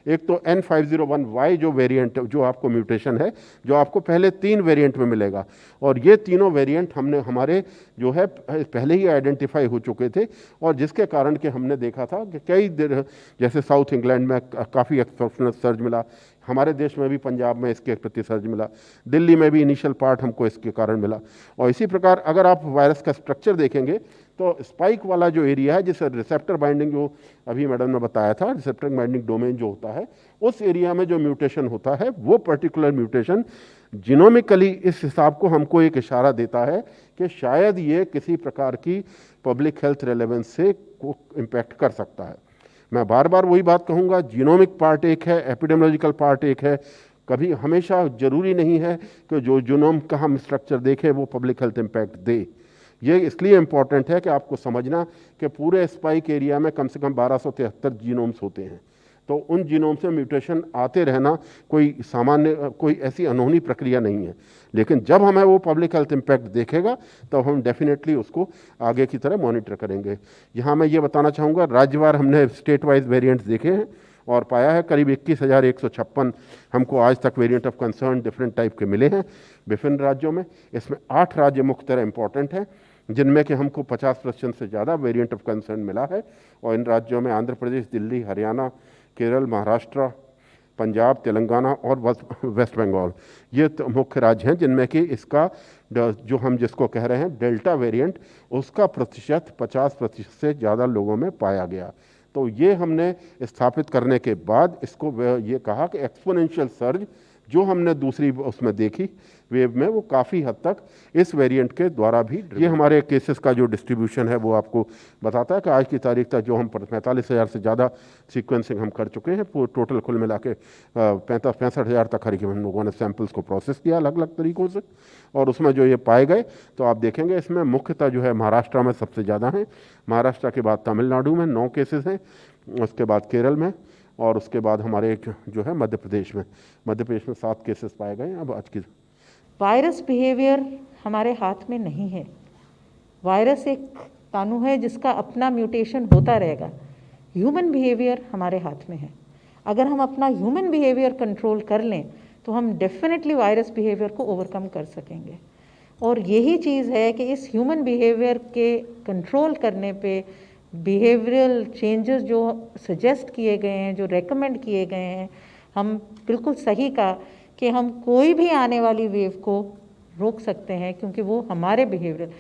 एक तो N501Y जो वेरिएंट जो आपको म्यूटेशन है, जो आपको पहले 3 वेरिएंट में मिलेगा, और ये तीनों वेरिएंट हमने हमारे जो है पहले ही आइडेंटिफाई हो चुके थे, और जिसके कारण कि हमने देखा था कि कई जैसे साउथ इंग्लैंड में काफ़ी एक्सेप्शनल सर्ज मिला, हमारे देश में भी पंजाब में इसके प्रति सर्ज मिला, दिल्ली में भी इनिशियल पार्ट हमको इसके कारण मिला। और इसी प्रकार अगर आप वायरस का स्ट्रक्चर देखेंगे तो स्पाइक वाला जो एरिया है, जिसे रिसेप्टर बाइंडिंग जो अभी मैडम ने बताया था, रिसेप्टर बाइंडिंग डोमेन जो होता है, उस एरिया में जो म्यूटेशन होता है, वो पर्टिकुलर म्यूटेशन जीनोमिकली इस हिसाब को हमको एक इशारा देता है कि शायद ये किसी प्रकार की पब्लिक हेल्थ रेलेवेंस से को इम्पैक्ट कर सकता है। मैं बार बार वही बात कहूँगा, जीनोमिक पार्ट एक है, एपिडेमियोलॉजिकल पार्ट एक है। कभी हमेशा जरूरी नहीं है कि जो जीनोम का हम स्ट्रक्चर देखें वो पब्लिक हेल्थ इम्पैक्ट दे। ये इसलिए इम्पॉर्टेंट है कि आपको समझना कि पूरे स्पाइक एरिया में कम से कम 1273 जीनोम्स होते हैं, तो उन जीनोम से म्यूटेशन आते रहना कोई सामान्य, कोई ऐसी अनहोनी प्रक्रिया नहीं है। लेकिन जब हमें वो पब्लिक हेल्थ इम्पैक्ट देखेगा तब हम डेफिनेटली उसको आगे की तरह मॉनिटर करेंगे। यहाँ मैं ये बताना चाहूँगा, राज्यवार हमने स्टेट वाइज वेरिएंट्स देखे हैं और पाया है करीब 21,156 हमको आज तक variant of concern different type के मिले हैं विभिन्न राज्यों में। इसमें 8 राज्य मुख्य तरह इंपॉर्टेंट हैं, जिनमें कि हमको 50% से ज़्यादा वेरिएंट ऑफ कंसर्न मिला है। और इन राज्यों में आंध्र प्रदेश, दिल्ली, हरियाणा, केरल, महाराष्ट्र, पंजाब, तेलंगाना और वेस्ट बंगाल, ये तो मुख्य राज्य हैं जिनमें कि इसका जो हम जिसको कह रहे हैं डेल्टा वेरिएंट, उसका प्रतिशत 50% से ज़्यादा लोगों में पाया गया। तो ये हमने स्थापित करने के बाद इसको ये कहा कि एक्सपोनेंशियल सर्ज जो हमने दूसरी उसमें देखी वेव में, वो काफ़ी हद तक इस वेरिएंट के द्वारा भी, ये हमारे केसेस का जो डिस्ट्रीब्यूशन है वो आपको बताता है कि आज की तारीख तक जो हम 45,000 से ज़्यादा सीक्वेंसिंग हम कर चुके हैं। टोटल कुल मिला के 65,000 तक करीब हम लोगों ने सैंपल्स को प्रोसेस किया अलग अलग तरीक़ों से, और उसमें जो ये पाए गए तो आप देखेंगे इसमें मुख्यतः जो है महाराष्ट्र में सबसे ज़्यादा हैं। महाराष्ट्र के बाद तमिलनाडु में 9 केसेस हैं, उसके बाद केरल में, और उसके बाद हमारे जो है मध्य प्रदेश में 7 केसेस पाए गए। अब आज की वायरस बिहेवियर हमारे हाथ में नहीं है। वायरस एक तानु है जिसका अपना म्यूटेशन होता रहेगा। ह्यूमन बिहेवियर हमारे हाथ में है। अगर हम अपना ह्यूमन बिहेवियर कंट्रोल कर लें तो हम डेफिनेटली वायरस बिहेवियर को ओवरकम कर सकेंगे। और यही चीज़ है कि इस ह्यूमन बिहेवियर के कंट्रोल करने पे बिहेवियरल चेंजेस जो सजेस्ट किए गए हैं, जो रेकमेंड किए गए हैं, हम बिल्कुल सही कहा कि हम कोई भी आने वाली वेव को रोक सकते हैं, क्योंकि वो हमारे बिहेवियर